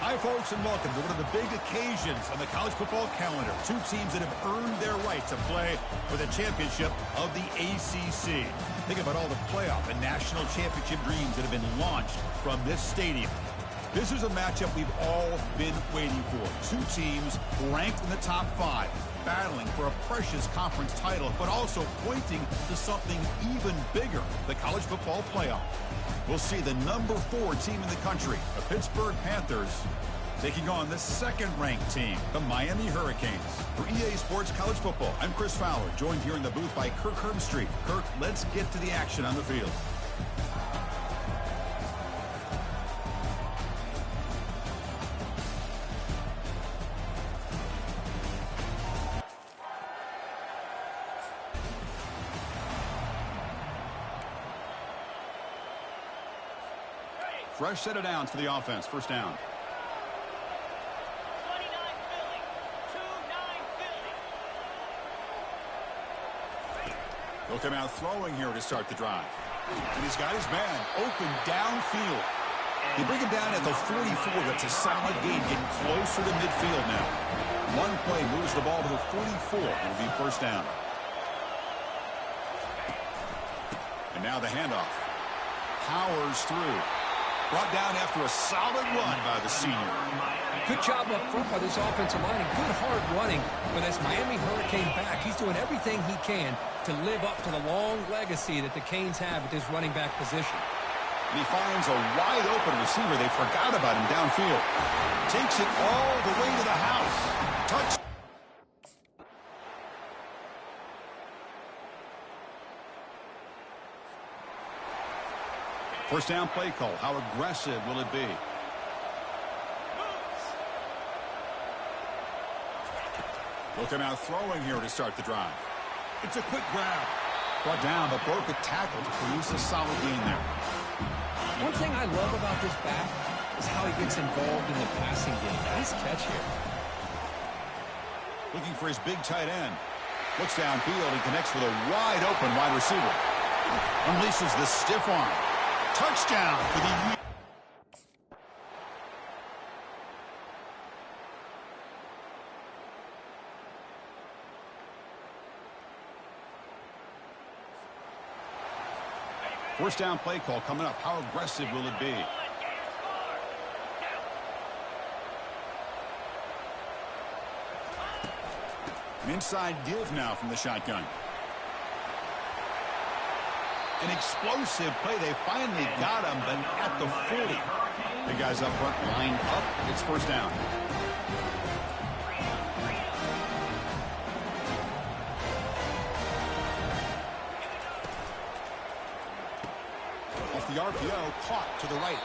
Hi, folks, and welcome to one of the big occasions on the college football calendar. Two teams that have earned their right to play for the championship of the ACC. Think about all the playoff and national championship dreams that have been launched from this stadium. This is a matchup we've all been waiting for. Two teams ranked in the top 5, battling for a precious conference title, but also pointing to something even bigger, the college football playoff. We'll see the number 4 team in the country, the Pittsburgh Panthers, taking on the second-ranked team, the Miami Hurricanes. For EA Sports College Football, I'm Chris Fowler, joined here in the booth by Kirk Herbstreit. Kirk, let's get to the action on the field. Fresh set of downs for the offense. First down. 29 Philly. 2-9 Philly. He'll come out throwing here to start the drive. And he's got his man open downfield. They bring him down at the 44. That's a solid gain, getting closer to midfield now. One play moves the ball to the 44. It'll be first down. And now the handoff. Powers through. Brought down after a solid run by the senior. Good job up front by this offensive line and good hard running for this Miami Hurricane back. He's doing everything he can to live up to the long legacy that the Canes have at this running back position. And he finds a wide open receiver. They forgot about him downfield. Takes it all the way to the house. Touch. First down play call. How aggressive will it be? He'll come out throwing here to start the drive. It's a quick grab. Brought down, but broke a tackle to produce a solid gain there. One thing I love about this back is how he gets involved in the passing game. Nice catch here. Looking for his big tight end. Looks downfield and connects with a wide open wide receiver. Unleashes the stiff arm. Touchdown for the... First down play call coming up. How aggressive will it be? An inside give now from the shotgun. An explosive play. They finally got him, but at the 40. The guys up front lined up. It's first down. Off the RPO, caught to the right.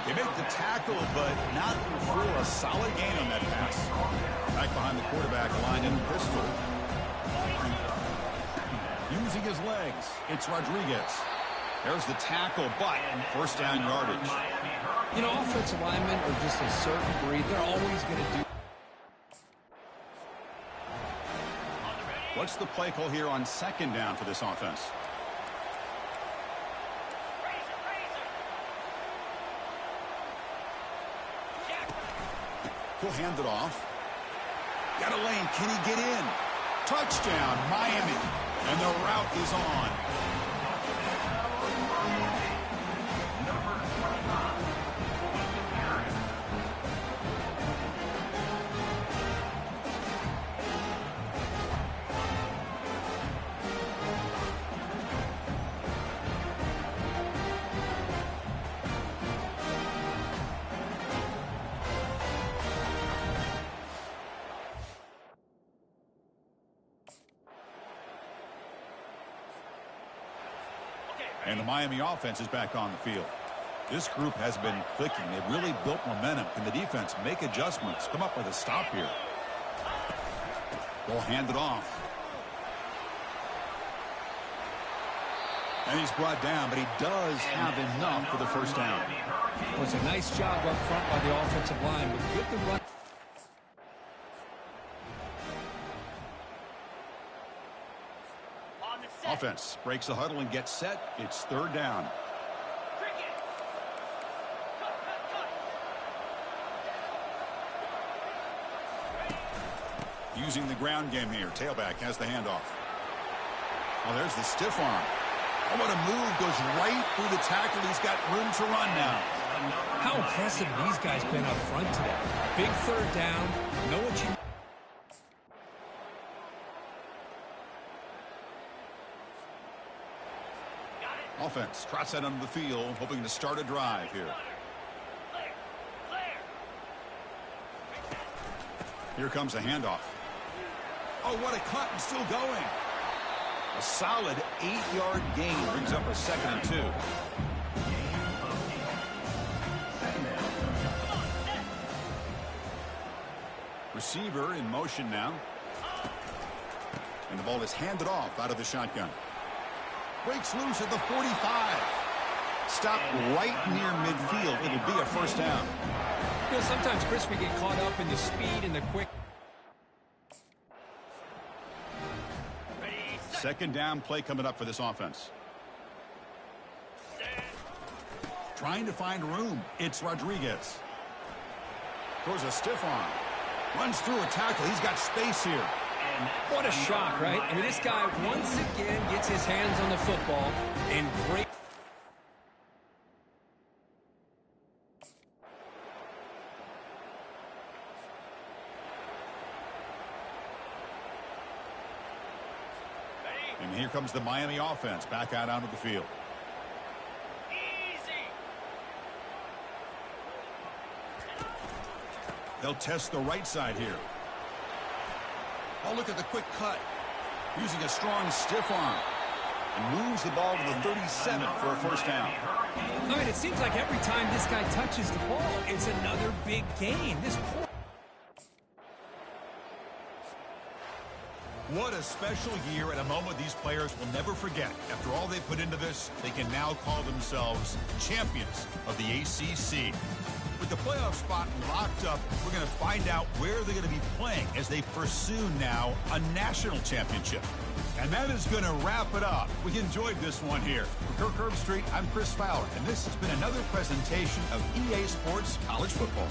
They make the tackle, but not for a solid gain on that pass. Back behind the quarterback, line in pistol. Using his legs, it's Rodriguez. There's the tackle, but first down yardage. You know, offensive linemen are just a certain breed. They're always going to do. What's the play call here on second down for this offense? He'll hand it off. Got a lane. Can he get in? Touchdown, Miami. And the route is on. And the Miami offense is back on the field. This group has been clicking. They've really built momentum. Can the defense make adjustments? Come up with a stop here. They'll hand it off. And he's brought down, but he does have enough for the first down. It was a nice job up front by the offensive line, but good to run. Offense breaks the huddle and gets set. It's third down. Using the ground game here. Tailback has the handoff. Oh, there's the stiff arm. Oh, what a move. Goes right through the tackle. He's got room to run now. How impressive these guys been up front today. Big third down. Know what you... Offense trots that onto the field, hoping to start a drive here. Here comes a handoff. Oh, what a cut, and still going. A solid 8-yard gain brings up a 2nd and 2. Receiver in motion now. And the ball is handed off out of the shotgun. Breaks loose at the 45. Stop right near midfield. It'll be a first down. You know, sometimes, Chris, we get caught up in the speed and the quick. Second down play coming up for this offense. Trying to find room. It's Rodriguez. Throws a stiff arm. Runs through a tackle. He's got space here. What a shock, right? I mean, this guy once again gets his hands on the football and great. And here comes the Miami offense back out onto the field. Easy. They'll test the right side here. Oh, look at the quick cut. Using a strong stiff arm. And moves the ball to the 37 for a first down. I mean, it seems like every time this guy touches the ball, it's another big gain. What a special year and a moment these players will never forget. After all they put into this, they can now call themselves champions of the ACC. With the playoff spot locked up, we're going to find out where they're going to be playing as they pursue now a national championship. And that is going to wrap it up. We enjoyed this one here. For Kirk Herbstreit, I'm Chris Fowler, and this has been another presentation of EA Sports College Football.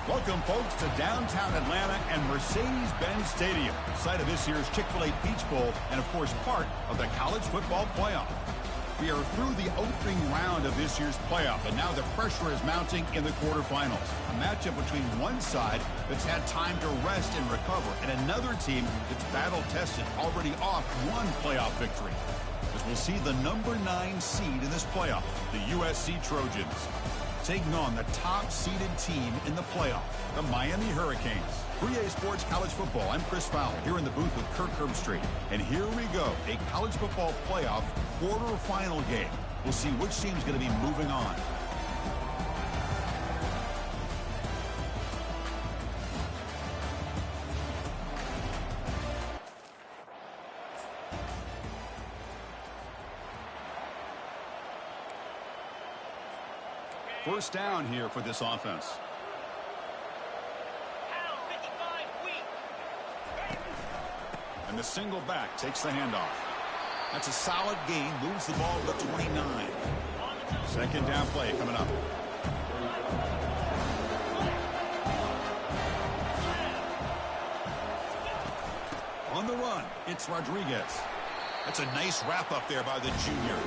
Welcome, folks, to downtown Atlanta and Mercedes-Benz Stadium, site of this year's Chick-fil-A Peach Bowl and, of course, part of the college football playoff. We are through the opening round of this year's playoff, and now the pressure is mounting in the quarterfinals. A matchup between one side that's had time to rest and recover, and another team that's battle-tested, already off one playoff victory. As we'll see the number 9 seed in this playoff, the USC Trojans, taking on the top-seeded team in the playoff, the Miami Hurricanes. 3A Sports College Football, I'm Chris Fowler, here in the booth with Kirk Herbstreit. And here we go, a college football playoff quarterfinal game. We'll see which team's going to be moving on. First down here for this offense. And the single back takes the handoff. That's a solid gain, moves the ball to 29. Second down play coming up. On the run, it's Rodriguez. That's a nice wrap up there by the junior.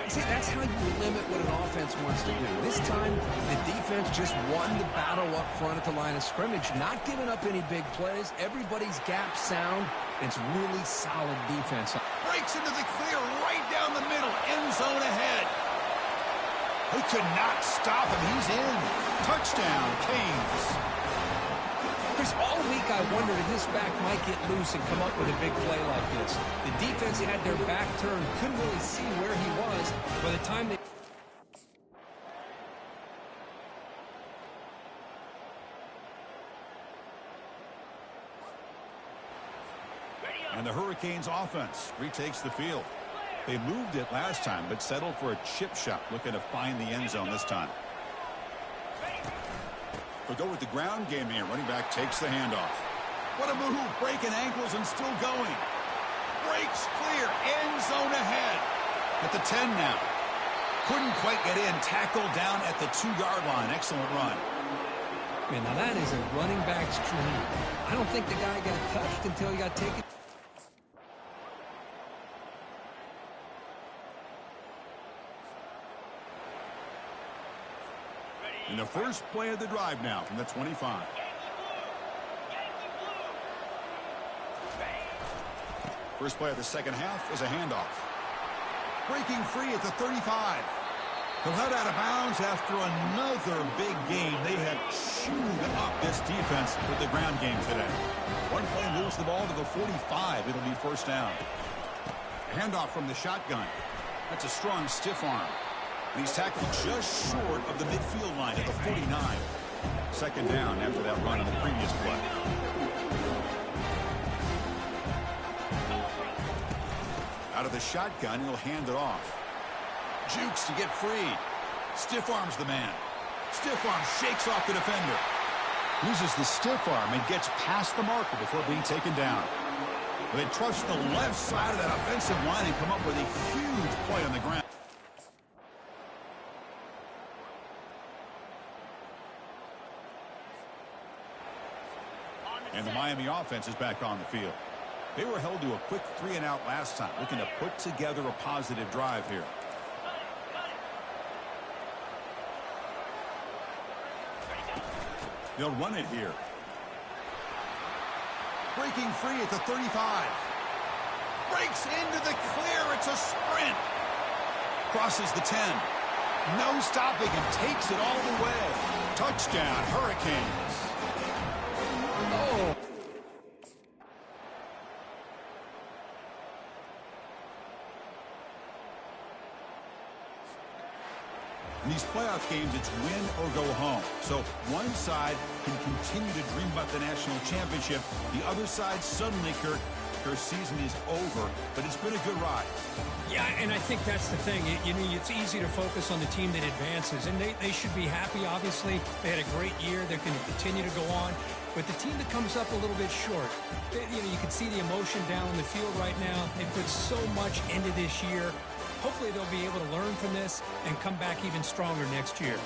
See, that's how you limit what an offense wants to do. This time, the defense just won the battle up front at the line of scrimmage, not giving up any big plays. Everybody's gap sound. It's really solid defense. Breaks into the clear right down the middle. End zone ahead. They could not stop him. He's in. Touchdown, Canes. Chris, all week I wondered if this back might get loose and come up with a big play like this. The defense had their back turned, couldn't really see where he was by the time they... And the Hurricanes offense retakes the field. They moved it last time, but settled for a chip shot, looking to find the end zone this time. We'll go with the ground game here. Running back takes the handoff. What a move, breaking ankles and still going. Breaks clear, end zone ahead. At the 10 now. Couldn't quite get in, tackled down at the 2-yard line. Excellent run. Man, now that is a running back's dream. I don't think the guy got touched until he got taken. In the first play of the drive now from the 25. First play of the second half is a handoff. Breaking free at the 35. He'll head out of bounds after another big gain. They have chewed up this defense with the ground game today. One play moves the ball to the 45. It'll be first down. Handoff from the shotgun. That's a strong stiff arm. And he's tackled just short of the midfield line at the 49. Second down after that run on the previous play. Out of the shotgun, he'll hand it off. Jukes to get free. Stiff arms the man. Stiff arm shakes off the defender. Uses the stiff arm and gets past the marker before being taken down. They trust the left side of that offensive line and come up with a huge play on the ground. And the Miami offense is back on the field. They were held to a quick 3-and-out last time, looking to put together a positive drive here. They'll run it here. Breaking free at the 35. Breaks into the clear. It's a sprint. Crosses the 10. No stopping him. Takes it all the way. Touchdown, Hurricanes. Oh. In these playoff games, it's win or go home. So one side can continue to dream about the national championship. The other side suddenly, Kirk, their season is over, but it's been a good ride. Yeah, and I think that's the thing. You know, it's easy to focus on the team that advances, and they should be happy, obviously. They had a great year. They're going to continue to go on. But the team that comes up a little bit short, you can see the emotion down on the field right now. They put so much into this year. Hopefully they'll be able to learn from this and come back even stronger next year.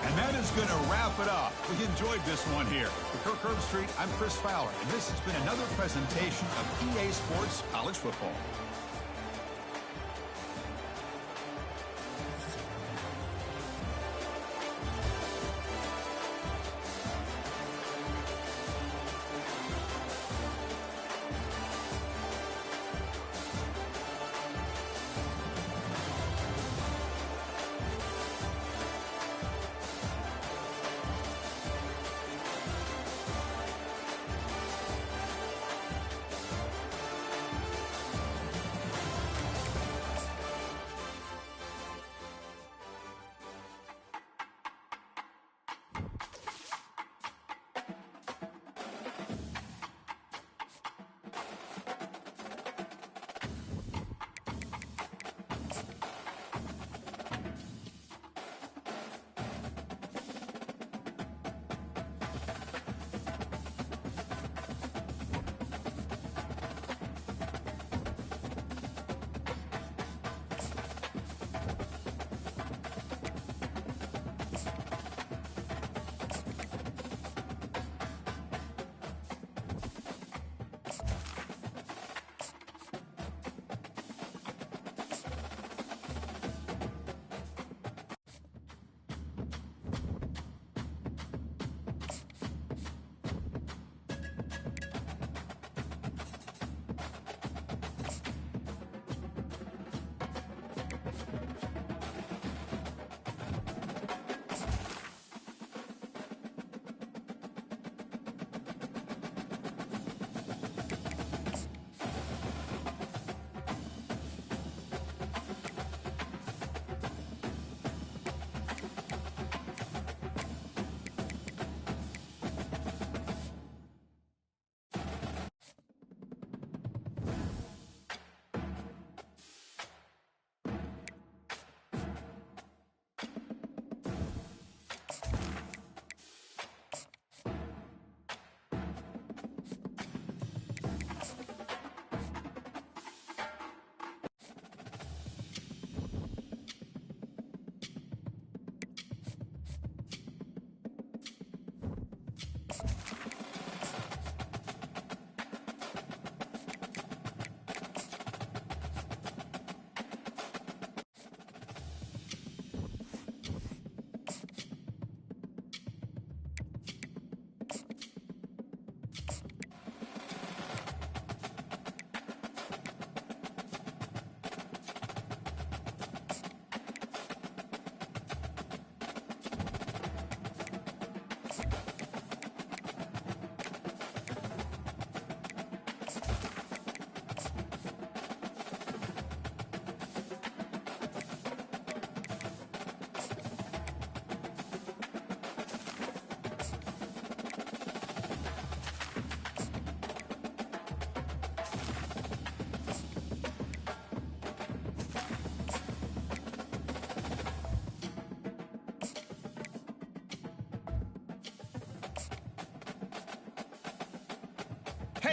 And that is going to wrap it up. We enjoyed this one here. For Kirk Herbstreit, I'm Chris Fowler, and this has been another presentation of EA Sports College Football.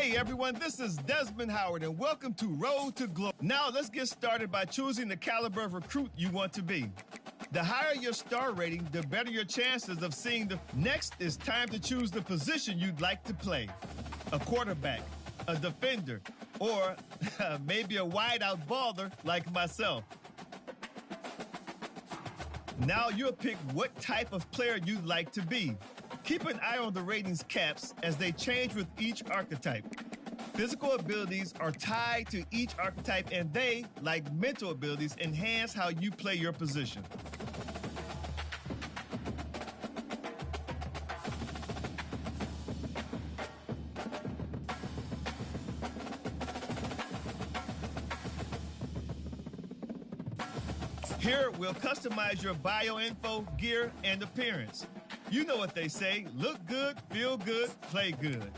Hey everyone, this is Desmond Howard and welcome to Road to Glory. Now let's get started by choosing the caliber of recruit you want to be. The higher your star rating, the better your chances of seeing the... Next, it's time to choose the position you'd like to play. A quarterback, a defender, or maybe a wide-out baller like myself. Now you'll pick what type of player you'd like to be. Keep an eye on the ratings caps as they change with each archetype. Physical abilities are tied to each archetype and they, like mental abilities, enhance how you play your position. Here, we'll customize your bio info, gear, and appearance. You know what they say, look good, feel good, play good.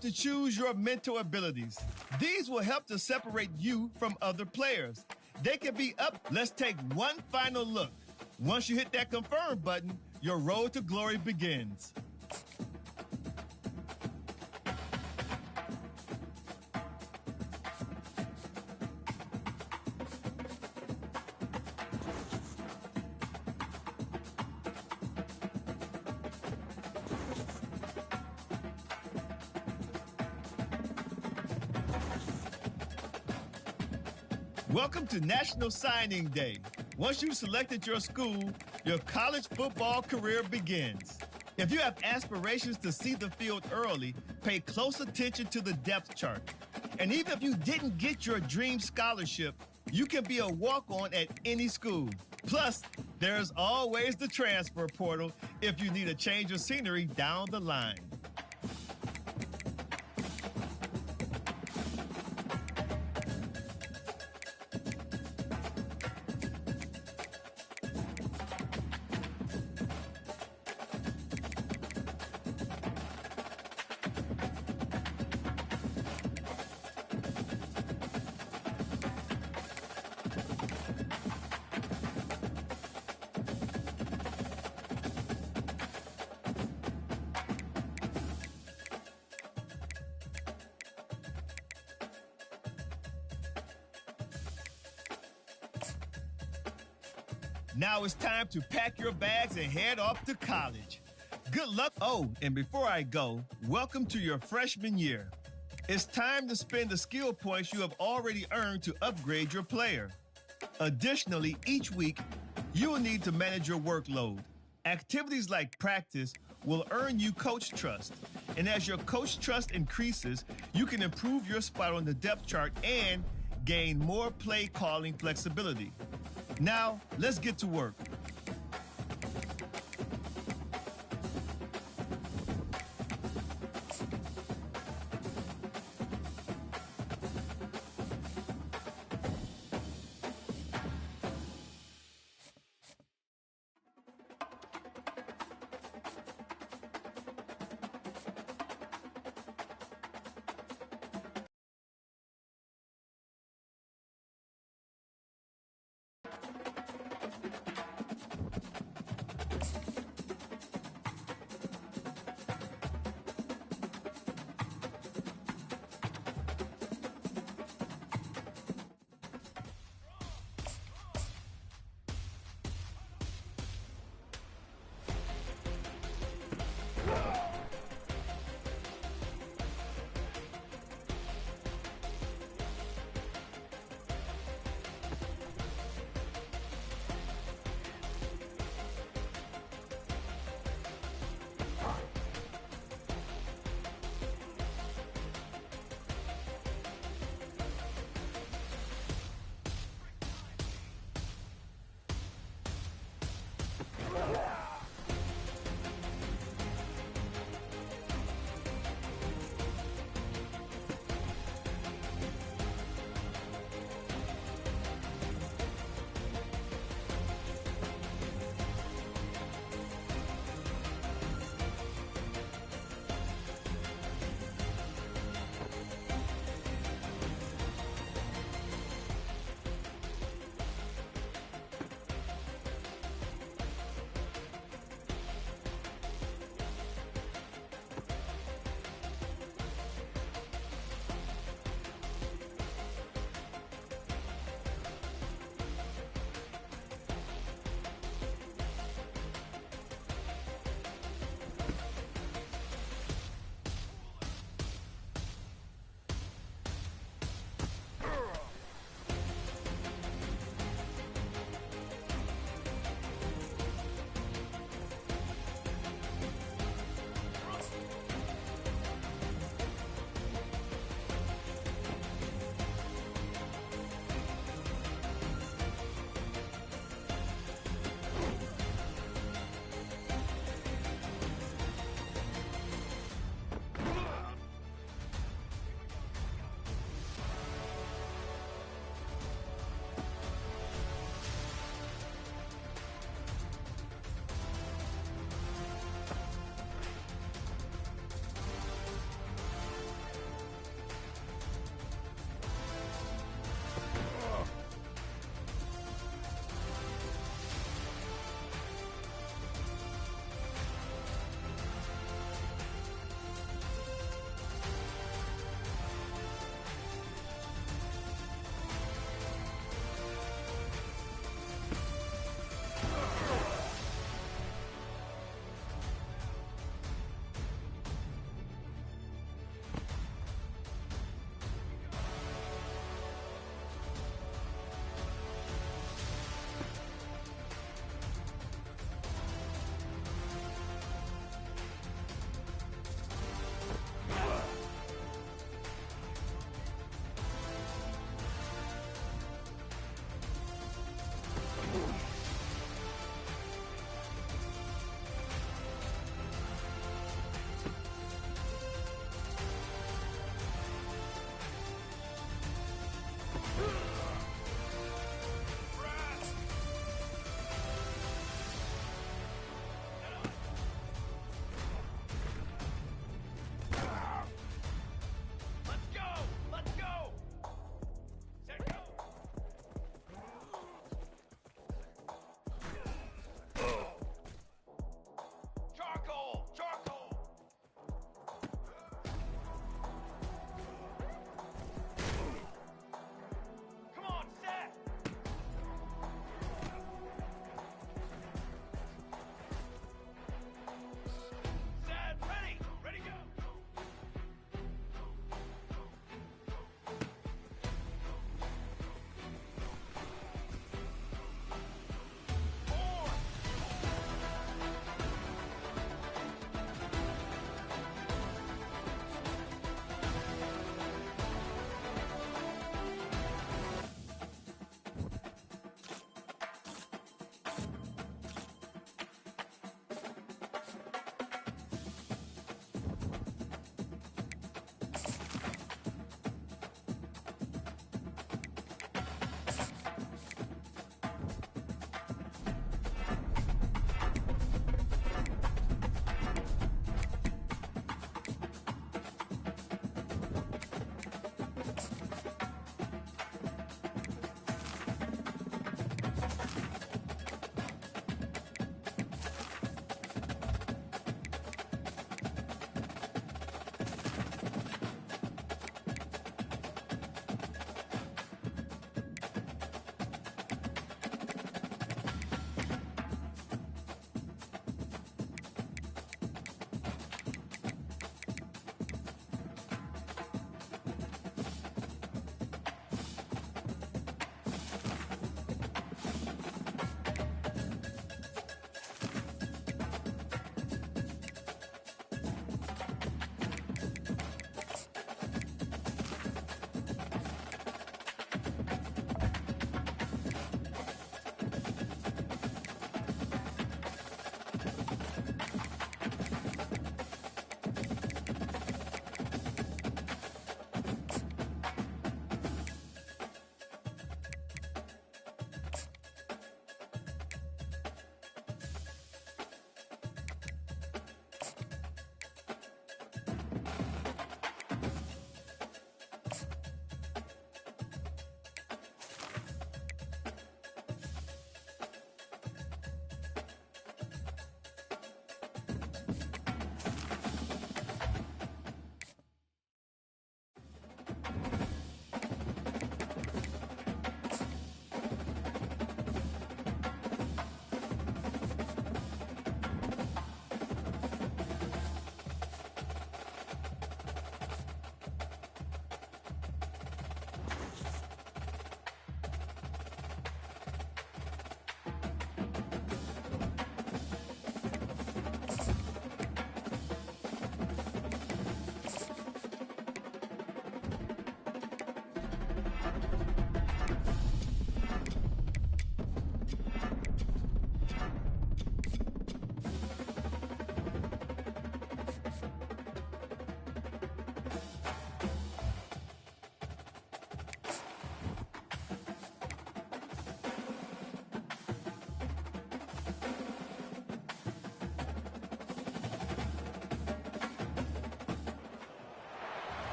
time to choose your mental abilities. These will help to separate you from other players. They can be up. Let's take one final look. Once you hit that confirm button, your road to glory begins. Welcome to National Signing Day. Once you've selected your school, your college football career begins. If you have aspirations to see the field early, pay close attention to the depth chart. And even if you didn't get your dream scholarship, you can be a walk-on at any school. Plus, there's always the transfer portal if you need a change of scenery down the line. Now it's time to pack your bags and head off to college. Good luck. Oh, and before I go, welcome to your freshman year. It's time to spend the skill points you have already earned to upgrade your player. Additionally, each week, you will need to manage your workload. Activities like practice will earn you coach trust. And as your coach trust increases, you can improve your spot on the depth chart and gain more play calling flexibility. Now, let's get to work.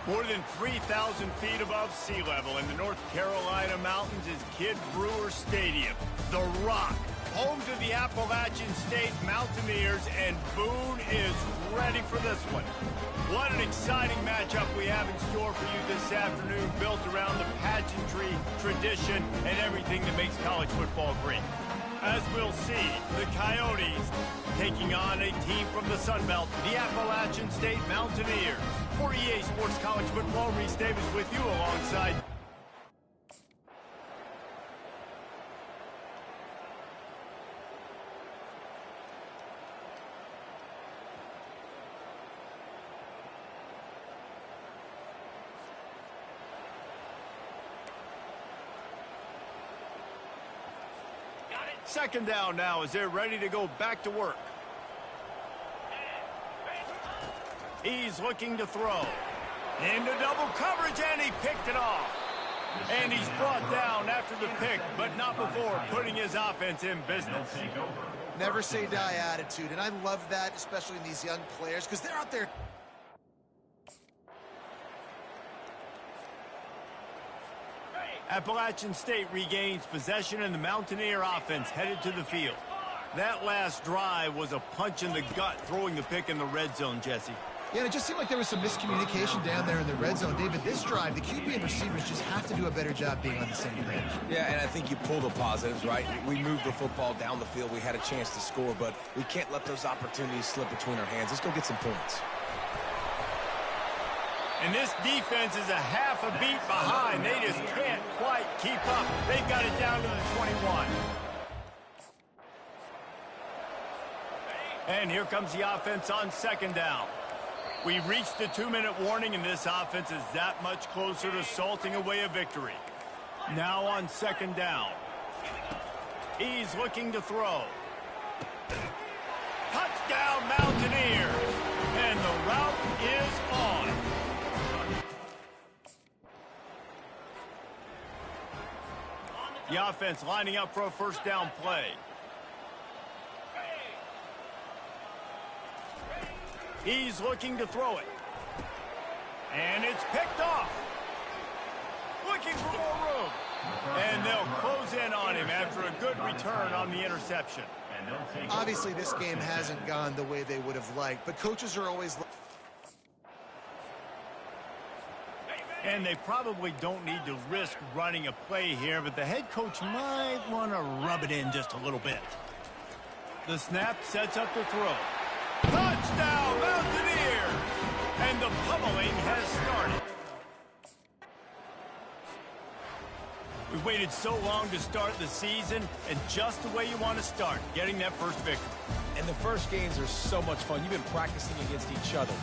More than 3,000 feet above sea level in the North Carolina mountains is Kidd Brewer Stadium, the Rock, home to the Appalachian State Mountaineers, and Boone is ready for this one. What an exciting matchup we have in store for you this afternoon, built around the pageantry, tradition, and everything that makes college football great. As we'll see, the Coyotes taking on a team from the Sun Belt, the Appalachian State Mountaineers. For EA Sports College Football, Reese Davis with you alongside second down now as they're ready to go back to work. He's looking to throw. Into double coverage, and he picked it off. And he's brought down after the pick, but not before putting his offense in business. Never say die attitude, and I love that, especially in these young players, because they're out there. Appalachian State regains possession, and the Mountaineer offense headed to the field. That last drive was a punch in the gut, throwing the pick in the red zone, Jesse. Yeah, it just seemed like there was some miscommunication down there in the red zone. David, this drive, the QB and receivers just have to do a better job being on the same page. Yeah, and I think you pull the positives, right? We moved the football down the field. We had a chance to score, but we can't let those opportunities slip between our hands. Let's go get some points. And this defense is a half a beat behind. They just can't quite keep up. They've got it down to the 21. And here comes the offense on second down. We've reached the 2-minute warning, and this offense is that much closer to salting away a victory. Now on second down. He's looking to throw. Touchdown, Mountaineers! And the route is on. The offense lining up for a first down play. He's looking to throw it. And it's picked off. Looking for more room. And they'll close in on him after a good return on the interception. Obviously, this game hasn't gone the way they would have liked, but coaches are always... And they probably don't need to risk running a play here, but the head coach might want to rub it in just a little bit. The snap sets up the throw. Touchdown, Mountaineers! And the pummeling has started. We've waited so long to start the season, and just the way you want to start, getting that first victory. And the first games are so much fun. You've been practicing against each other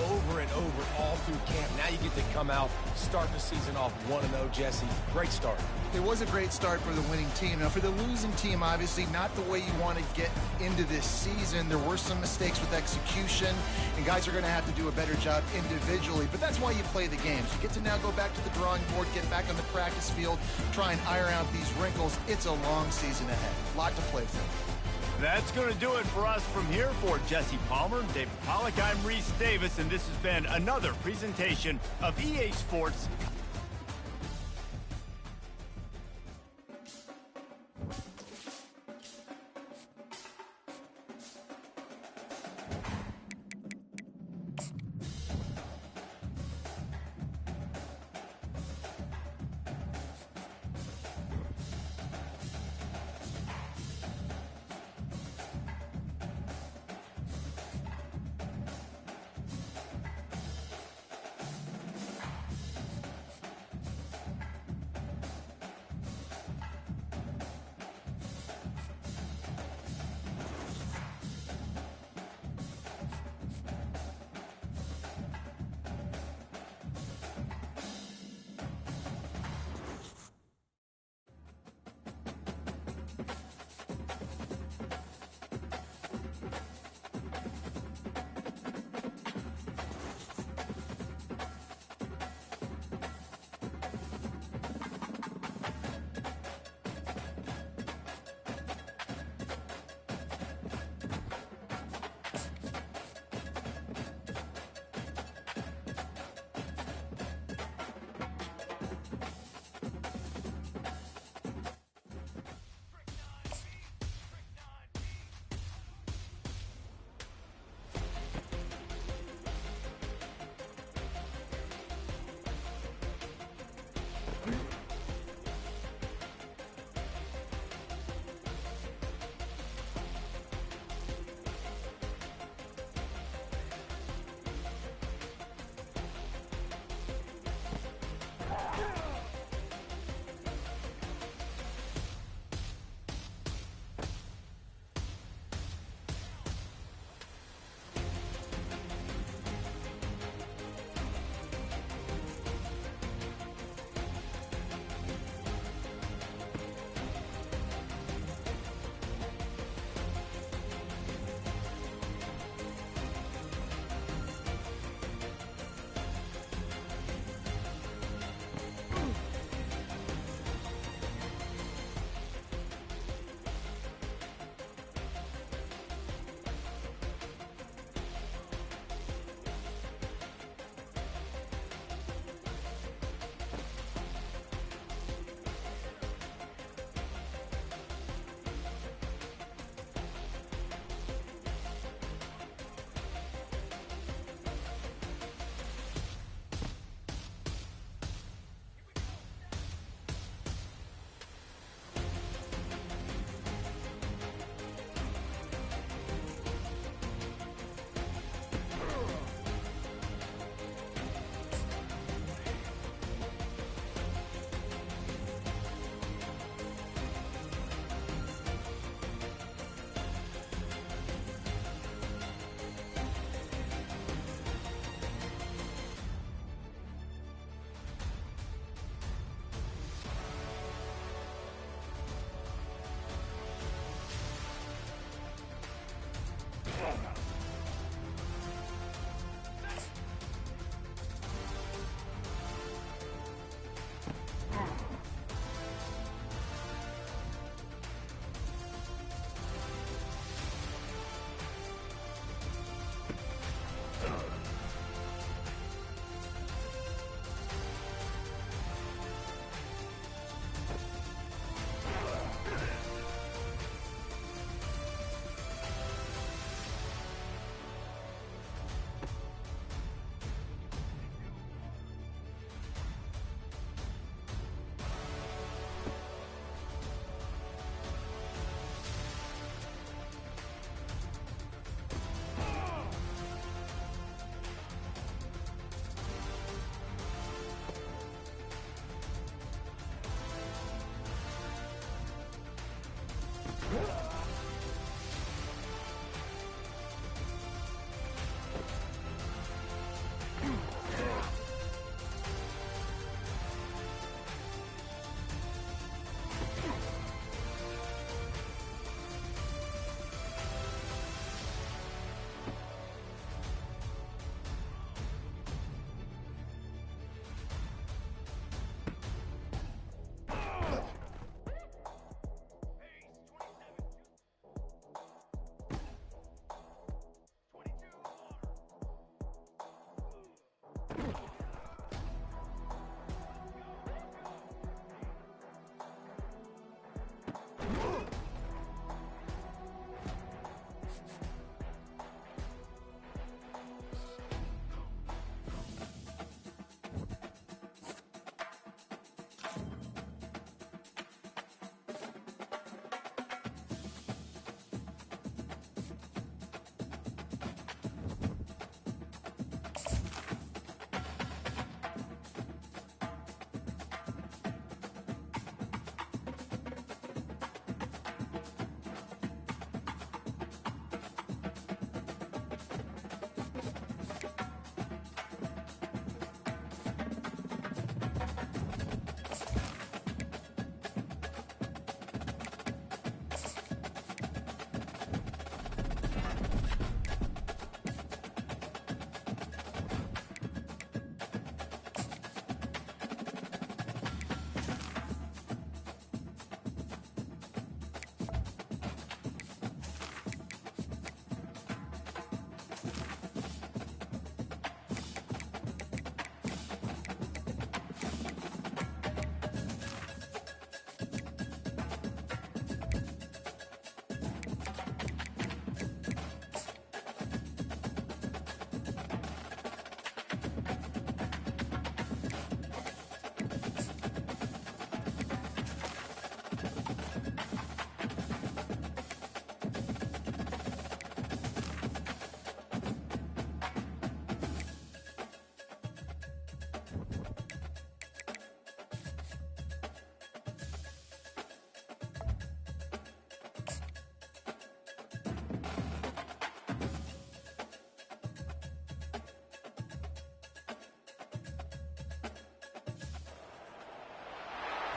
over and over all through camp. Now you get to come out, start the season off 1-0, Jesse. Great start. It was a great start for the winning team. Now, for the losing team, obviously not the way you want to get into this season. There were some mistakes with execution, and guys are going to have to do a better job individually. But that's why you play the games. You get to now go back to the drawing board, get back on the practice field, try and iron out these wrinkles. It's a long season ahead. A lot to play for. That's going to do it for us from here. For Jesse Palmer, David Pollack, I'm Reese Davis, and this has been another presentation of EA Sports.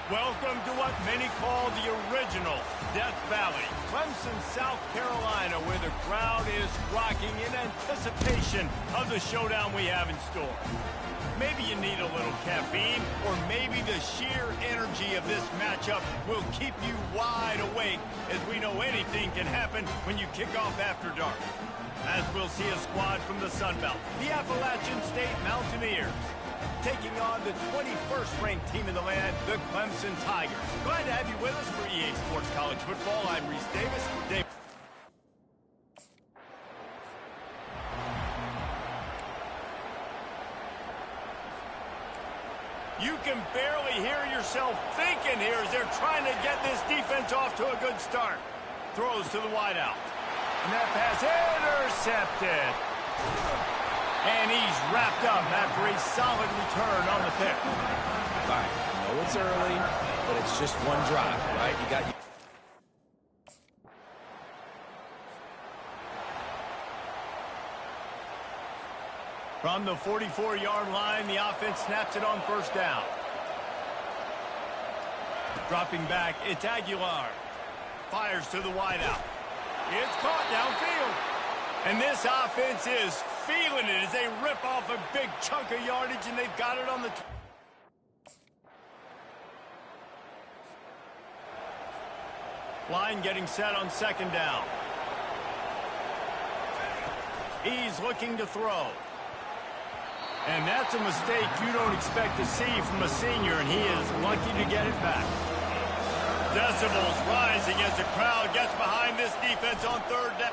Welcome to what many call the original Death Valley, Clemson, South Carolina, where the crowd is rocking in anticipation of the showdown we have in store. Maybe you need a little caffeine, or maybe the sheer energy of this matchup will keep you wide awake, as we know anything can happen when you kick off after dark. As we'll see a squad from the Sun Belt, the Appalachian State Mountaineers, taking on the 21st ranked team in the land, the Clemson Tigers. Glad to have you with us for EA Sports College Football. I'm Reese Davis. You can barely hear yourself thinking here as they're trying to get this defense off to a good start. Throws to the wideout. And that pass intercepted. And he's wrapped up after a solid return on the pick. All right, I know it's early, but it's just one drive, right? You got... From the 44-yard line, the offense snaps it on first down. Dropping back, it's Aguilar. Fires to the wideout. It's caught downfield. And this offense is feeling it as they rip off a big chunk of yardage, and they've got it on the... Line getting set on second down. He's looking to throw. And that's a mistake you don't expect to see from a senior, and he is lucky to get it back. Decibels rising as the crowd gets behind this defense on third down.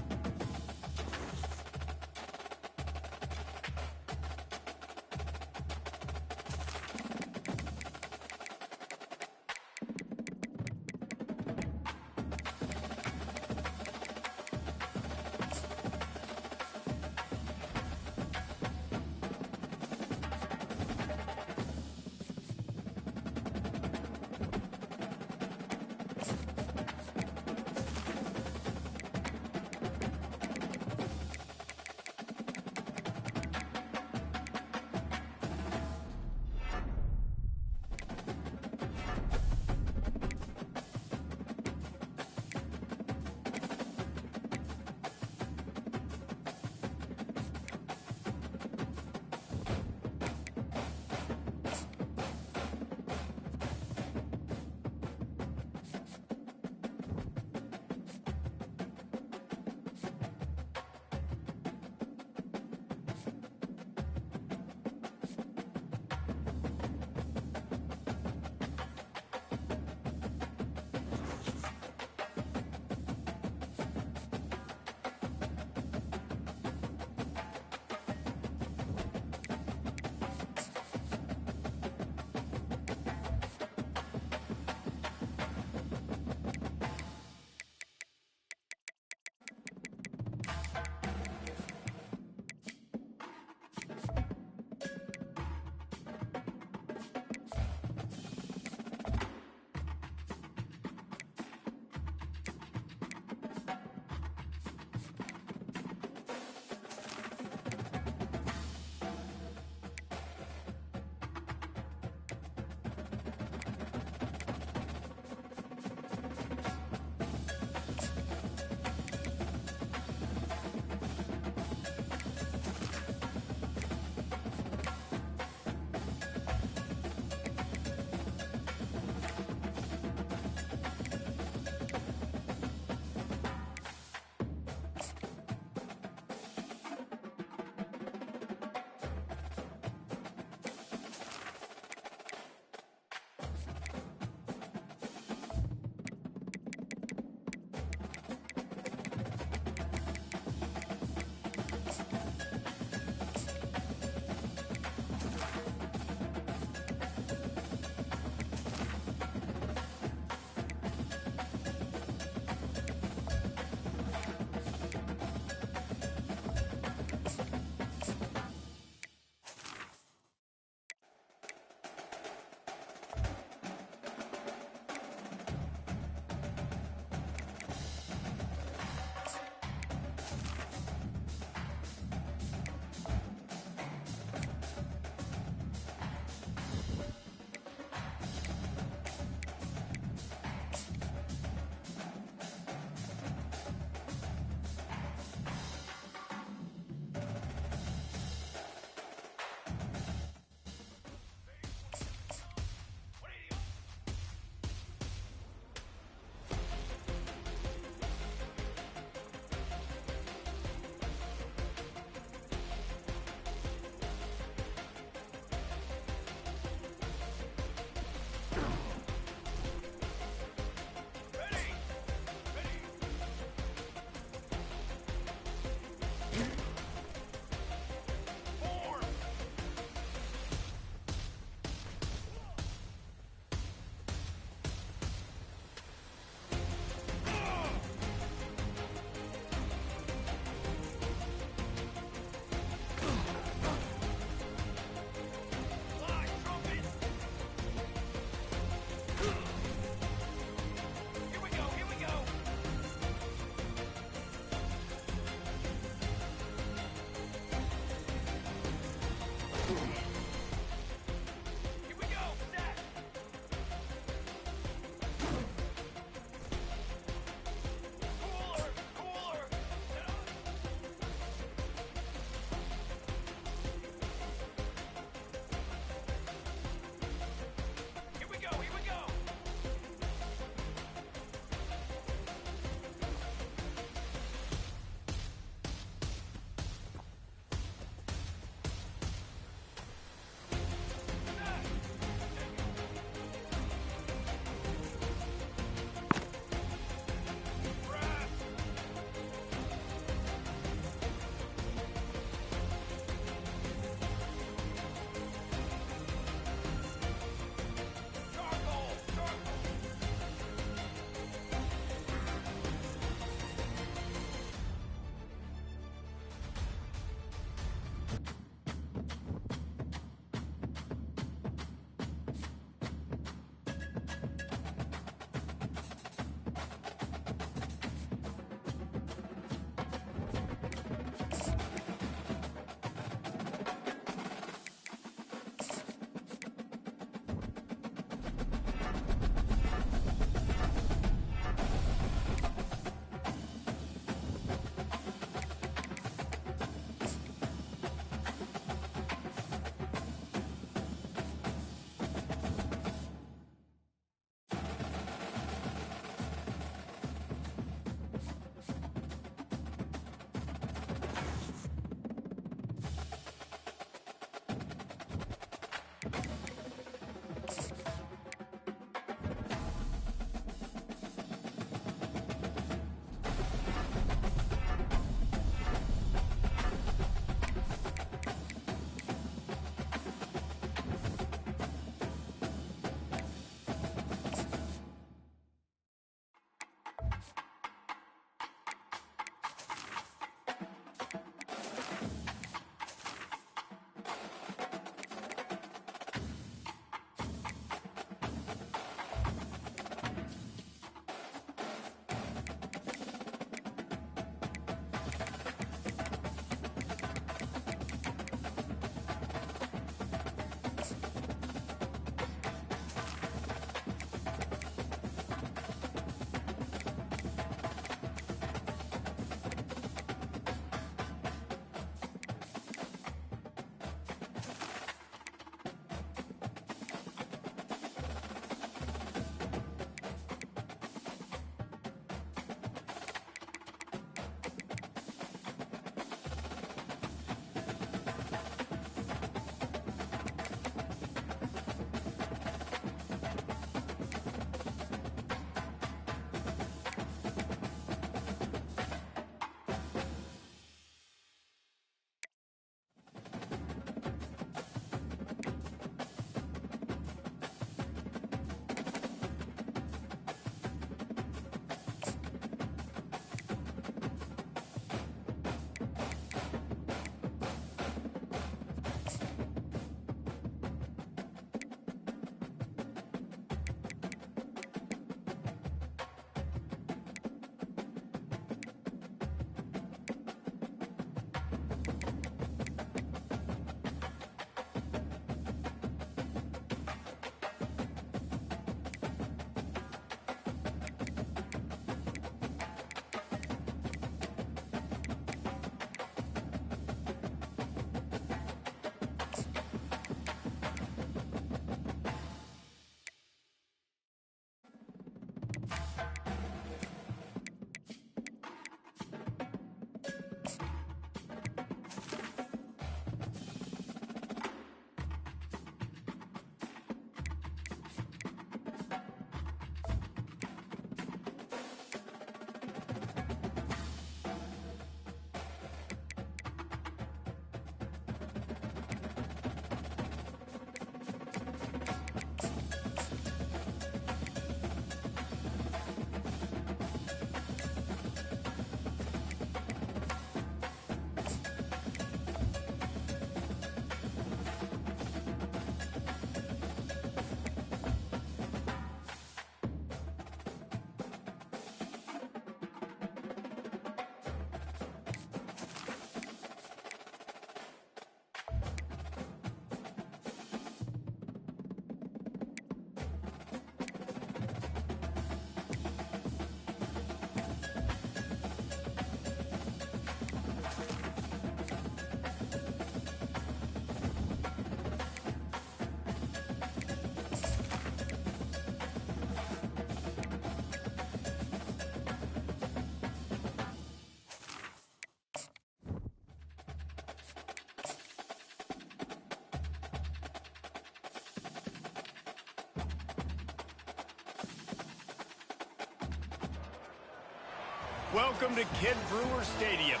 Welcome to Kid Brewer Stadium.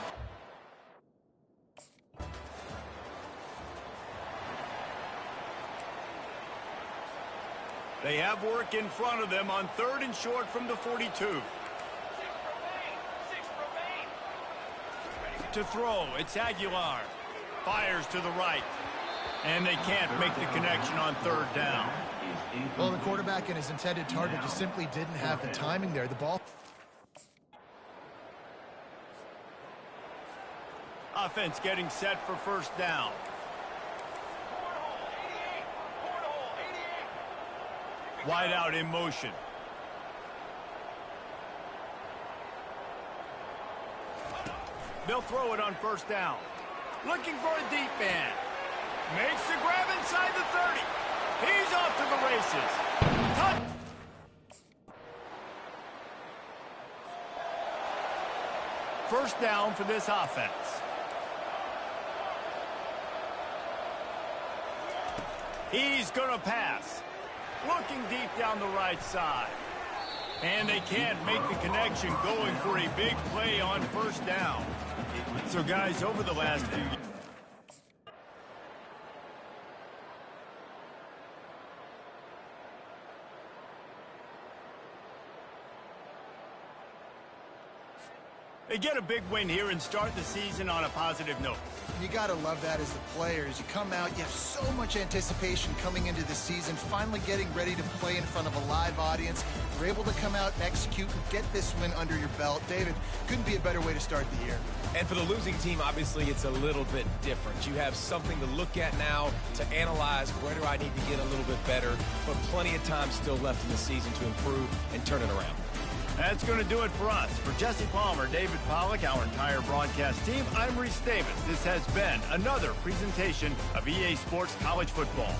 They have work in front of them on 3rd and short from the 42. 6 remain. To throw, it's Aguilar. Fires to the right. And they can't make the connection on 3rd down. Well, the quarterback and his intended target just simply didn't have the timing there. The ball... Offense getting set for 1st down. Wide out in motion. They'll throw it on 1st down. Looking for a deep man. Makes the grab inside the 30. He's off to the races. Touch. First down for this offense. He's going to pass. Looking deep down the right side. And they can't make the connection, going for a big play on 1st down. So, guys, over the last few years, they get a big win here and start the season on a positive note. You got to love that as the players. You come out, you have so much anticipation coming into the season, finally getting ready to play in front of a live audience. You're able to come out and execute and get this win under your belt. David, couldn't be a better way to start the year. And for the losing team, obviously, it's a little bit different. You have something to look at now, to analyze where do I need to get a little bit better, but plenty of time still left in the season to improve and turn it around. That's going to do it for us. For Jesse Palmer, David Pollack, our entire broadcast team, I'm Reese Davis. This has been another presentation of EA Sports College Football.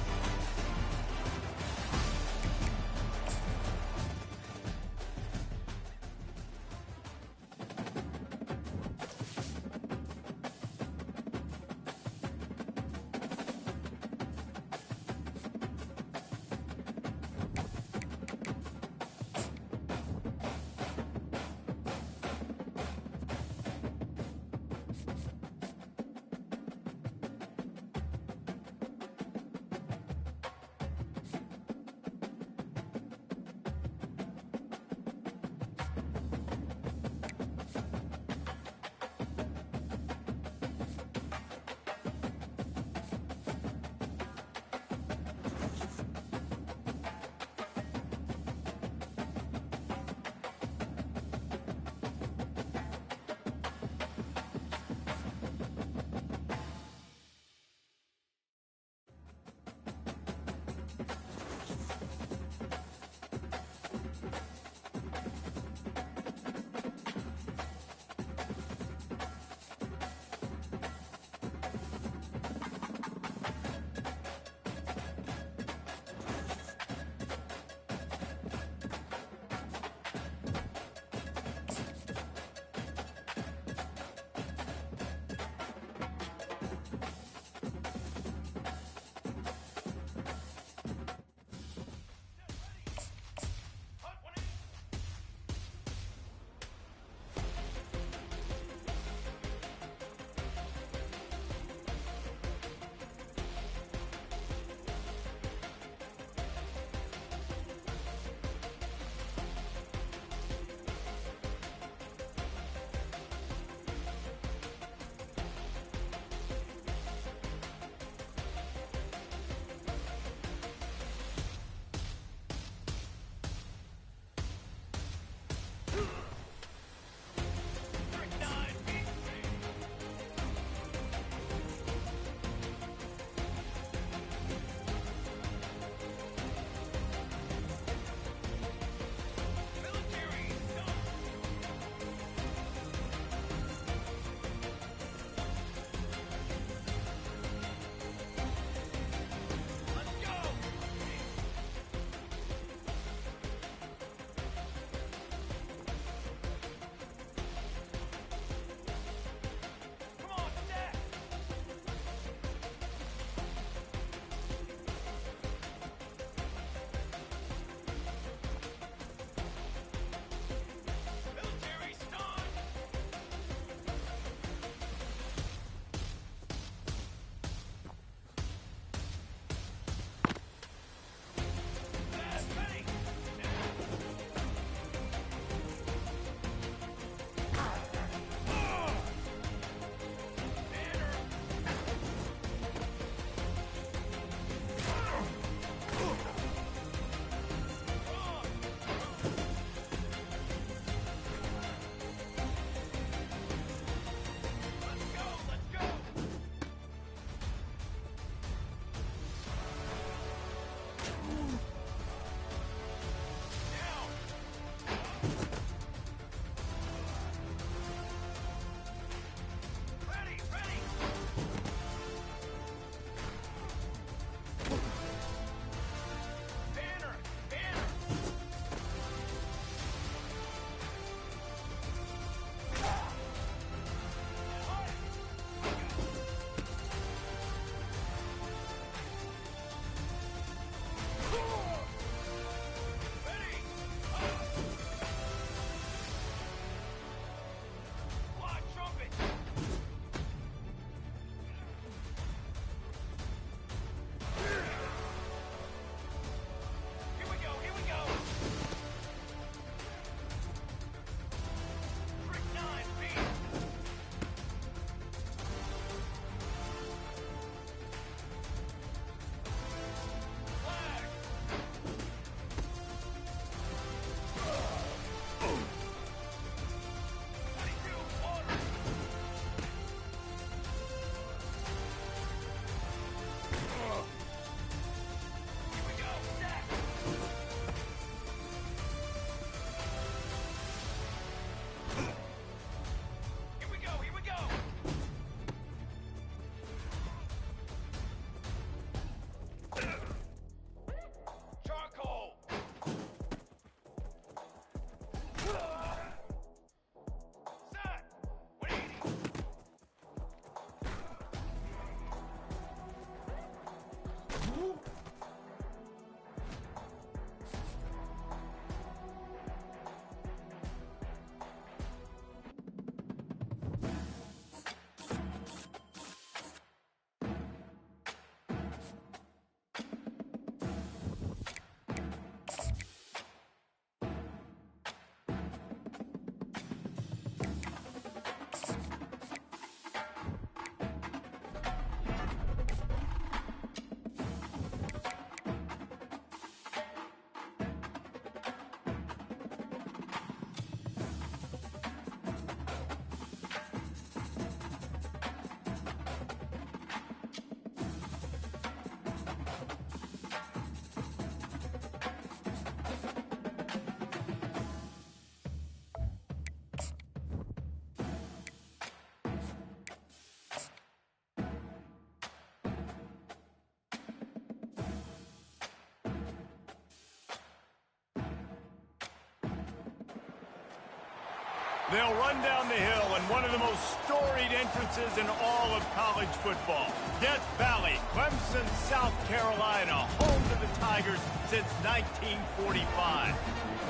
They'll run down the hill in one of the most storied entrances in all of college football. Death Valley, Clemson, South Carolina, home to the Tigers since 1945.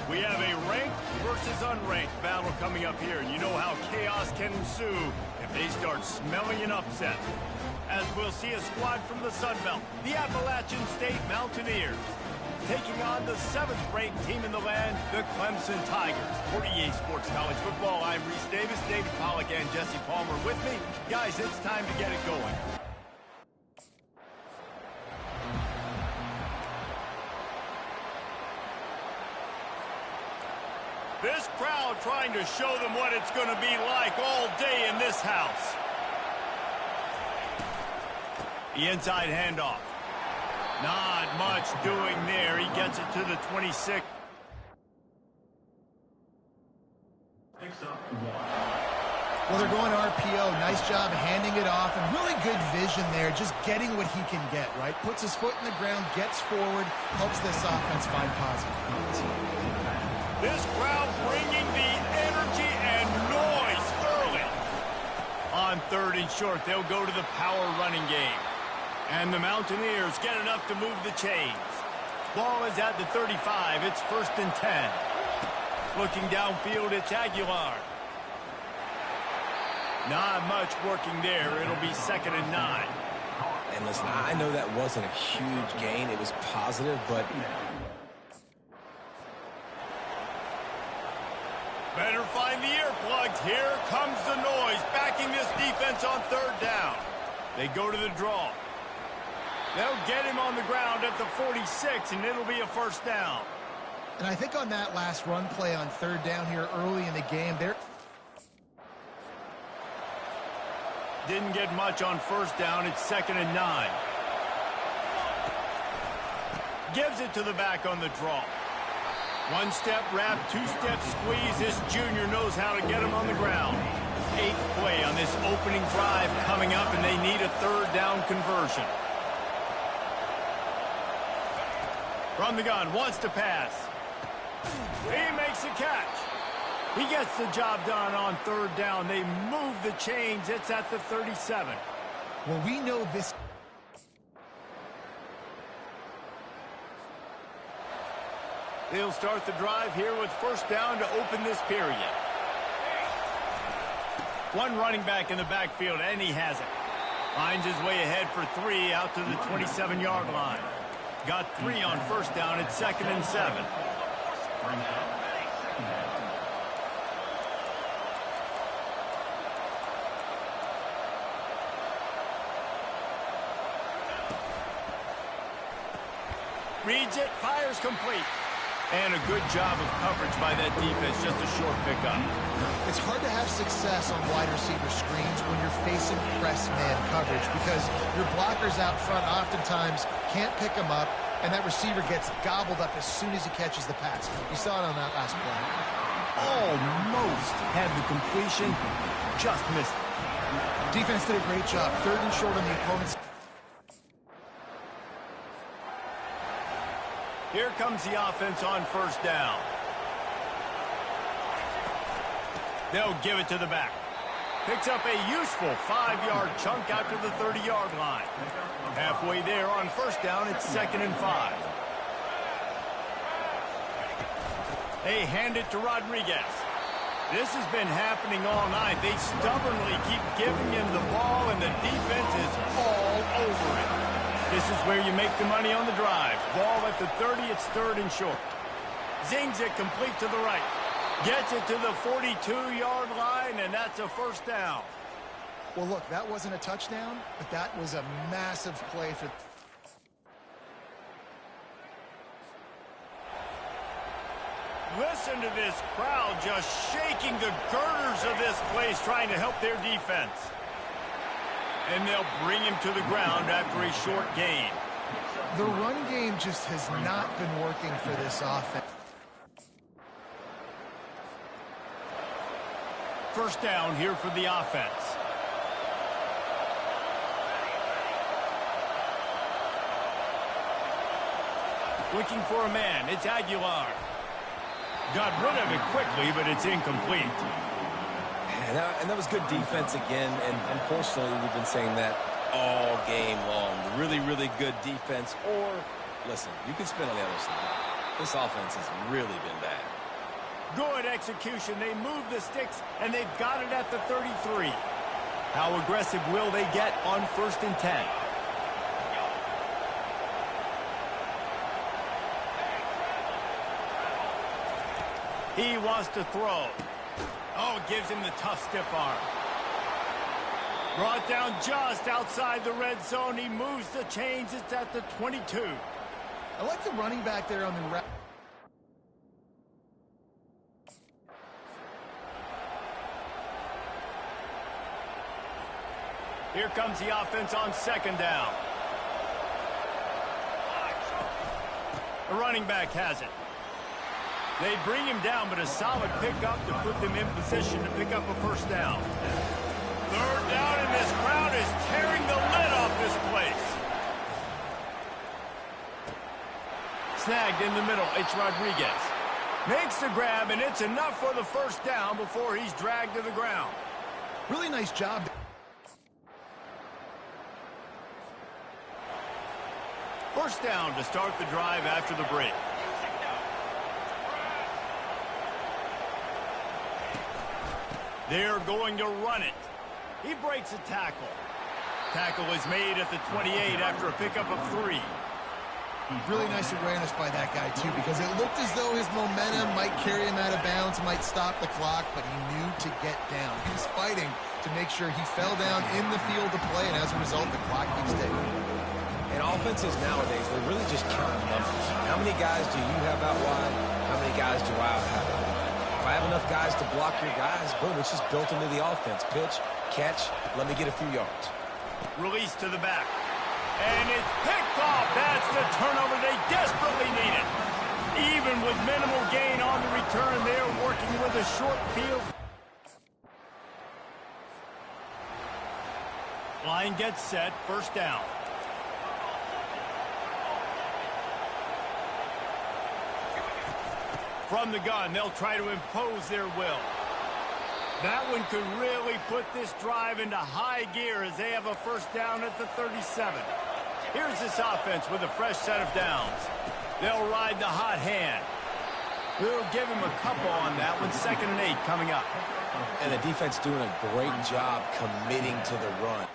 We have a ranked versus unranked battle coming up here, and you know how chaos can ensue if they start smelling an upset. As we'll see a squad from the Sun Belt, the Appalachian State Mountaineers, taking on the 7th-ranked team in the land, the Clemson Tigers. For EA Sports College Football, I'm Reese Davis, David Pollack, and Jesse Palmer with me. Guys, it's time to get it going. This crowd trying to show them what it's going to be like all day in this house. The inside handoff. Not much doing there. He gets it to the 26. Well, they're going RPO. Nice job handing it off, and really good vision there, just getting what he can get, right? Puts his foot in the ground, gets forward, helps this offense find positive points. This crowd bringing the energy and noise early. On 3rd and short, they'll go to the power running game. And the Mountaineers get enough to move the chains. Ball is at the 35. It's 1st and 10. Looking downfield, it's Aguilar. Not much working there. It'll be 2nd and 9. And listen, I know that wasn't a huge gain. It was positive, but better find the earplugs. Here comes the noise, backing this defense on 3rd down. They go to the draw. They'll get him on the ground at the 46, and it'll be a 1st down. And I think on that last run play on 3rd down here early in the game, there didn't get much on 1st down. It's 2nd and 9. Gives it to the back on the draw. 1-step wrap, 2-step squeeze. This junior knows how to get him on the ground. 8th play on this opening drive coming up, and they need a 3rd down conversion. From the gun, wants to pass. He makes the catch. He gets the job done on 3rd down. They move the chains. It's at the 37. well, we know this. They'll start the drive here with 1st down to open this period. One running back in the backfield, and he has it. Finds his way ahead for 3 out to the 27-yard line. Got 3 on 1st down. It's 2nd and 7. Reads it, fires complete. And a good job of coverage by that defense, just a short pickup. It's hard to have success on wide receiver screens when you're facing press man coverage because your blockers out front oftentimes can't pick them up, and that receiver gets gobbled up as soon as he catches the pass. You saw it on that last play. Almost had the completion, just missed it. Defense did a great job. 3rd and short on the opponent's. Here comes the offense on 1st down. They'll give it to the back. Picks up a useful 5-yard chunk out to the 30-yard line. Halfway there on 1st down, it's 2nd and 5. They hand it to Rodriguez. This has been happening all night. They stubbornly keep giving him the ball, and the defense is all over it. This is where you make the money on the drive. Ball at the 30, it's 3rd and short. Zings it complete to the right. Gets it to the 42-yard line, and that's a 1st down. Well, look, that wasn't a touchdown, but that was a massive play for. Listen to this crowd just shaking the girders of this place, trying to help their defense. And they'll bring him to the ground after a short gain. The run game just has not been working for this offense. 1st down here for the offense. Looking for a man. It's Aguilar. Got rid of it quickly, but it's incomplete. And that was good defense again, and unfortunately we've been saying that all game long. Really, really good defense. Or, listen, you can spin on the other side. This offense has really been bad. Good execution. They move the sticks, and they've got it at the 33. How aggressive will they get on 1st and 10? He wants to throw. Oh, gives him the tough stiff arm. Brought down just outside the red zone. He moves the chains. It's at the 22. I like the running back there on the right. Here comes the offense on 2nd down. The running back has it. They bring him down, but a solid pickup to put them in position to pick up a 1st down. 3rd down, and this crowd is tearing the lid off this place. Snagged in the middle, it's Rodriguez. Makes the grab, and it's enough for the 1st down before he's dragged to the ground. Really nice job. First down to start the drive after the break. They're going to run it. He breaks a tackle. Tackle is made at the 28 after a pickup of 3. Really nice awareness by that guy, too, because it looked as though his momentum might carry him out of bounds, might stop the clock, but he knew to get down. He was fighting to make sure he fell down in the field to play, and as a result, the clock keeps ticking. And offenses nowadays, they're really just counting numbers. How many guys do you have out wide? How many guys do I have out wide? If I have enough guys to block your guys, boom, it's just built into the offense. Pitch, catch, let me get a few yards. Release to the back. And it's picked off. That's the turnover they desperately needed. Even with minimal gain on the return, they're working with a short field. Line gets set. 1st down. From the gun, they'll try to impose their will. That one could really put this drive into high gear as they have a 1st down at the 37. Here's this offense with a fresh set of downs. They'll ride the hot hand. We'll give him a couple on that one. 2nd and 8 coming up. And the defense doing a great job committing to the run.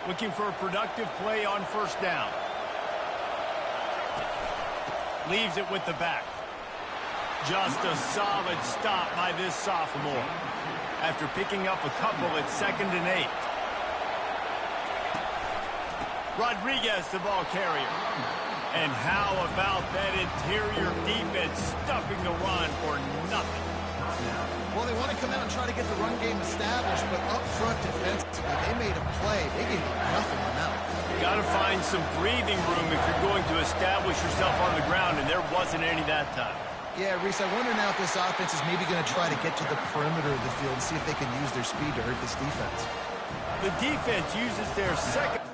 Looking for a productive play on 1st down. Leaves it with the back. Just a solid stop by this sophomore. After picking up a couple at 2nd and 8. Rodriguez, the ball carrier. And how about that interior defense stuffing the run for nothing? Well, they want to come out and try to get the run game established, but up front defensively, they made a play. They gave nothing on that one. Got to find some breathing room if you're going to establish yourself on the ground, and there wasn't any that time. Yeah, Reese, I wonder now if this offense is maybe going to try to get to the perimeter of the field and see if they can use their speed to hurt this defense. The defense uses their second.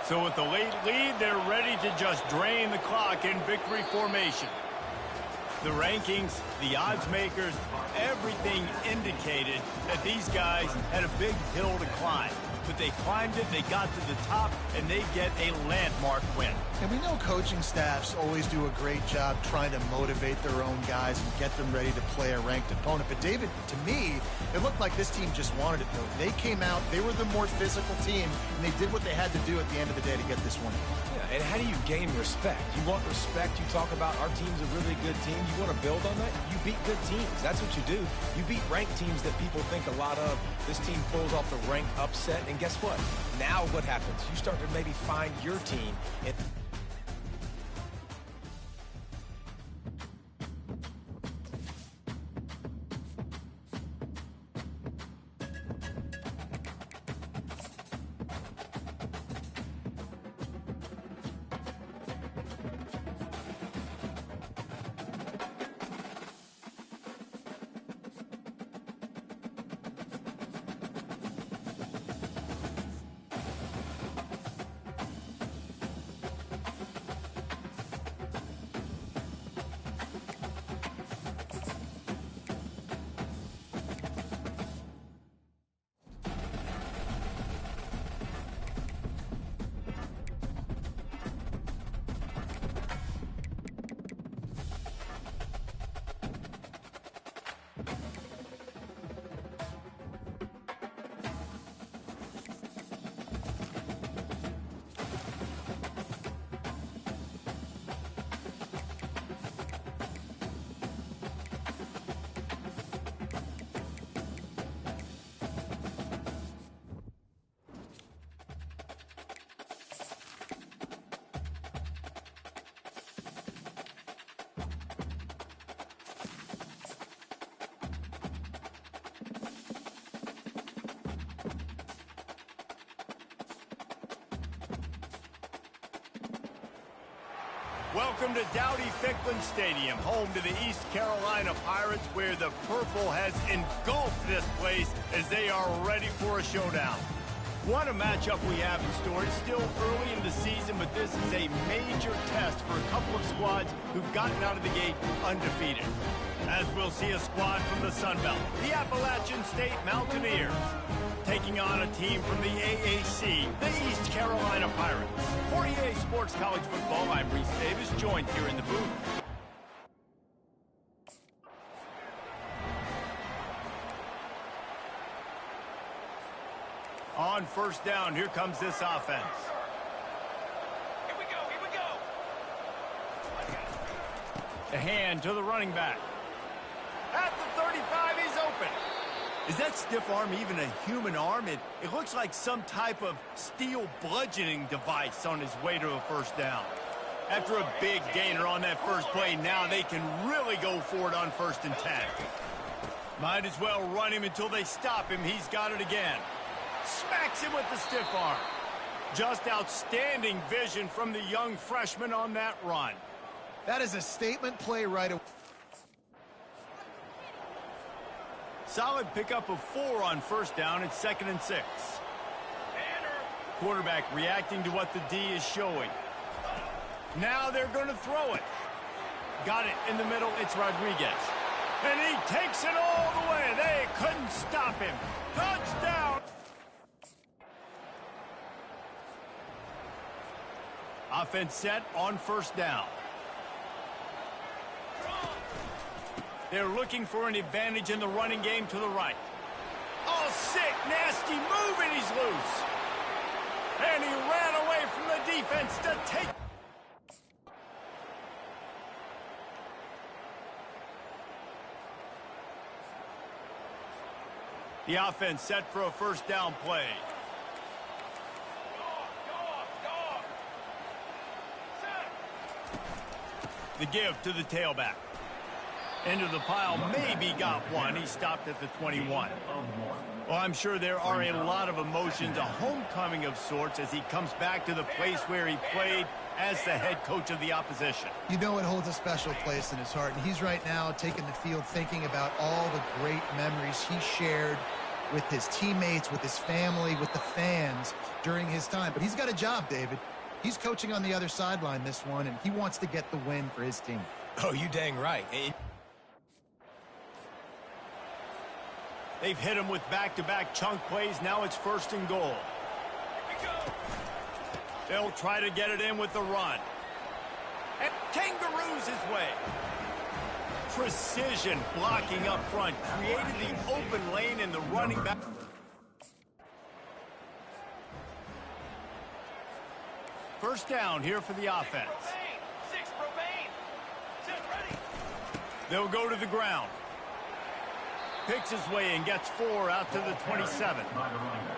So with the late lead, they're ready to just drain the clock in victory formation. The rankings, the odds makers, everything indicated that these guys had a big hill to climb. But they climbed it, they got to the top, and they get a landmark win. And we know coaching staffs always do a great job trying to motivate their own guys and get them ready to play a ranked opponent. But David, to me, it looked like this team just wanted it, though. They came out, they were the more physical team, and they did what they had to do at the end of the day to get this one. Yeah, and how do you gain respect? You want respect, you talk about our team's a really good team. You want to build on that? You beat good teams. That's what you do. You beat ranked teams that people think a lot of. This team pulls off the ranked upset, and guess what? Now what happens? You start to maybe find your team. Welcome to Dowdy-Ficklen Stadium, home to the East Carolina Pirates, where the purple has engulfed this place as they are ready for a showdown. What a matchup we have in store. It's still early in the season, but this is a major test for a couple of squads who've gotten out of the gate undefeated. As we'll see a squad from the Sun Belt, the Appalachian State Mountaineers, taking on a team from the AAC, the East Carolina Pirates. For EA Sports College Football, I'm Reese Davis, joined here in the booth. On first down, here comes this offense. Here we go, here we go. The hand to the running back. At the 35, he's open. Is that stiff arm even a human arm? It looks like some type of steel bludgeoning device on his way to a first down. After a big gainer on that first play, now they can really go for it on 1st and 10. Might as well run him until they stop him. He's got it again. Smacks him with the stiff arm. Just outstanding vision from the young freshman on that run. That is a statement play right away. Solid pickup of 4 on first down. It's 2nd and 6. Quarterback reacting to what the D is showing. Now they're going to throw it. Got it in the middle. It's Rodriguez. And he takes it all the way. They couldn't stop him. Touchdown. Offense set on first down. They're looking for an advantage in the running game to the right. Oh, sick, nasty move, and he's loose. And he ran away from the defense to take... The offense set for a first down play. The give to the tailback. Into the pile, maybe got one. He stopped at the 21. Well, I'm sure there are a lot of emotions, a homecoming of sorts, as he comes back to the place where he played as the head coach of the opposition. You know it holds a special place in his heart, and he's right now taking the field thinking about all the great memories he shared with his teammates, with his family, with the fans during his time. But he's got a job, David. He's coaching on the other sideline this one, and he wants to get the win for his team. Oh, you dang right. They've hit him with back-to-back chunk plays. Now it's 1st and goal. They'll try to get it in with the run. And kangaroos his way. Precision blocking up front. Created the open lane in the running back. First down here for the offense. They'll go to the ground. Picks his way and gets 4 out to the 27.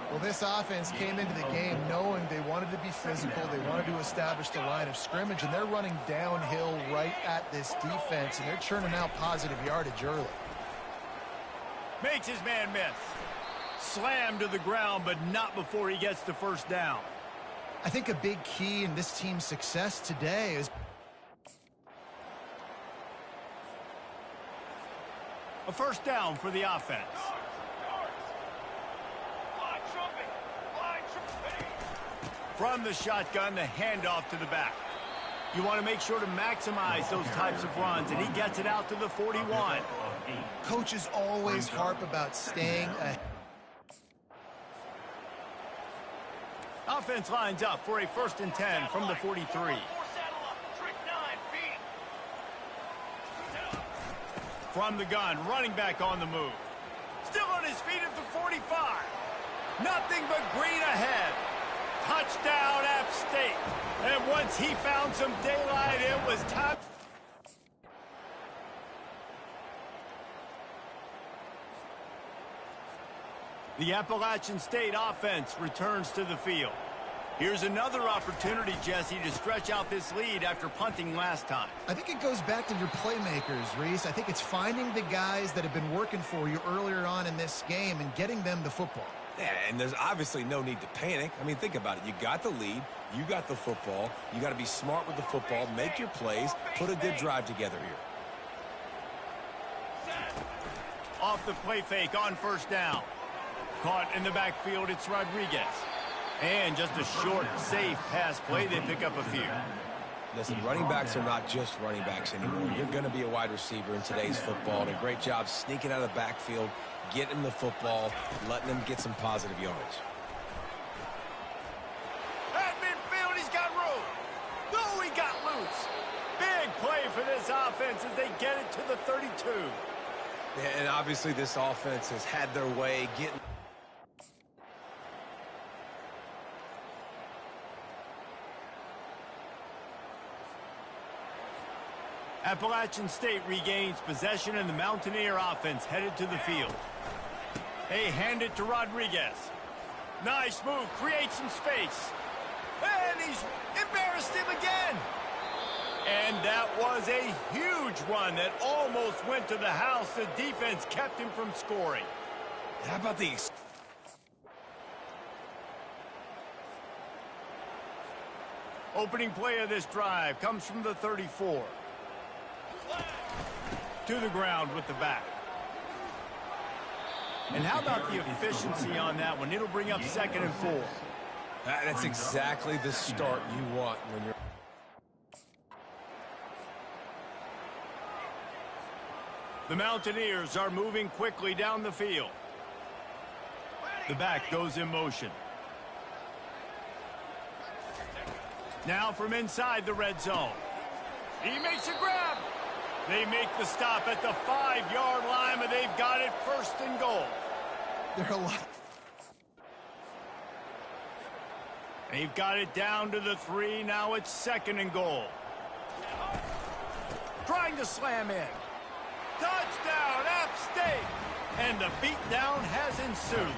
Well, this offense came into the game knowing they wanted to be physical. They wanted to establish the line of scrimmage, and they're running downhill right at this defense, and they're churning out positive yardage early. Makes his man miss. Slammed to the ground, but not before he gets the first down. I think a big key in this team's success today is a first down for the offense. From the shotgun, the handoff to the back. You want to make sure to maximize those types of runs, and he gets it out to the 41. coaches always harp about staying ahead. Offense lines up for a 1st and 10 from the 43. From the gun, running back on the move. Still on his feet at the 45. Nothing but green ahead. Touchdown, App State. And once he found some daylight, it was time. The Appalachian State offense returns to the field. Here's another opportunity, Jesse, to stretch out this lead after punting last time. I think it goes back to your playmakers, Reese. I think it's finding the guys that have been working for you earlier on in this game and getting them the football. Yeah, and there's obviously no need to panic. I mean, think about it. You got the lead. You got the football. You got to be smart with the football, make your plays, put a good drive together here. Off the play fake on first down. Caught in the backfield, it's Rodriguez. And just a short, safe pass play, they pick up a few. Listen, running backs are not just running backs anymore. You're going to be a wide receiver in today's football. And a great job sneaking out of the backfield, getting the football, letting them get some positive yards. At midfield, he's got room. No, he got loose. Big play for this offense as they get it to the 32. Yeah, and obviously this offense has had their way getting... Appalachian State regains possession and the Mountaineer offense headed to the field. They hand it to Rodriguez. Nice move, creates some space. And he's embarrassed him again. And that was a huge run that almost went to the house. The defense kept him from scoring. How about these? Opening play of this drive comes from the 34. To the ground with the back. And how about the efficiency on that one? It'll bring up 2nd and 4. That's exactly the start you want when you're... The Mountaineers are moving quickly down the field. The back goes in motion. Now from inside the red zone. He makes a grab. They make the stop at the 5-yard line, but they've got it 1st and goal. There are a lot. They've got it down to the 3. Now it's 2nd and goal. Trying to slam in. Touchdown, App State! And the beatdown has ensued.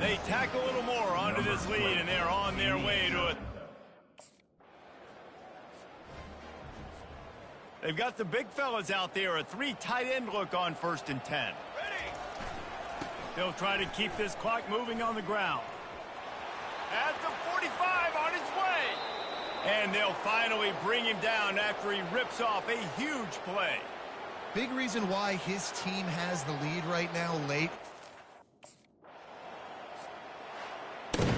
They tack a little more onto this lead, and they're on their way to it. They've got the big fellas out there, a 3 tight end look on 1st and 10. They'll try to keep this clock moving on the ground. At the 45 on his way. And they'll finally bring him down after he rips off a huge play. Big reason why his team has the lead right now late.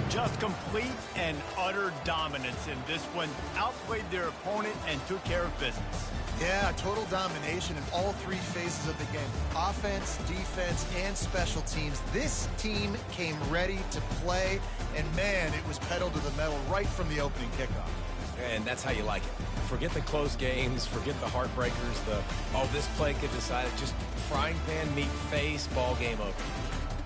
Just complete and utter dominance in this one. Outplayed their opponent and took care of business. Yeah, total domination in all 3 phases of the game. Offense, defense, and special teams. This team came ready to play, and man, it was pedal to the metal right from the opening kickoff. And that's how you like it. Forget the close games, forget the heartbreakers, this play could decide it. Just frying pan, meat face, ball game over.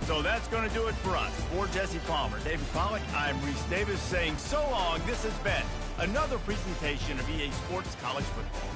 So that's going to do it for us. For Jesse Palmer, David Pollack, I'm Reese Davis saying so long. This has been another presentation of EA Sports College Football.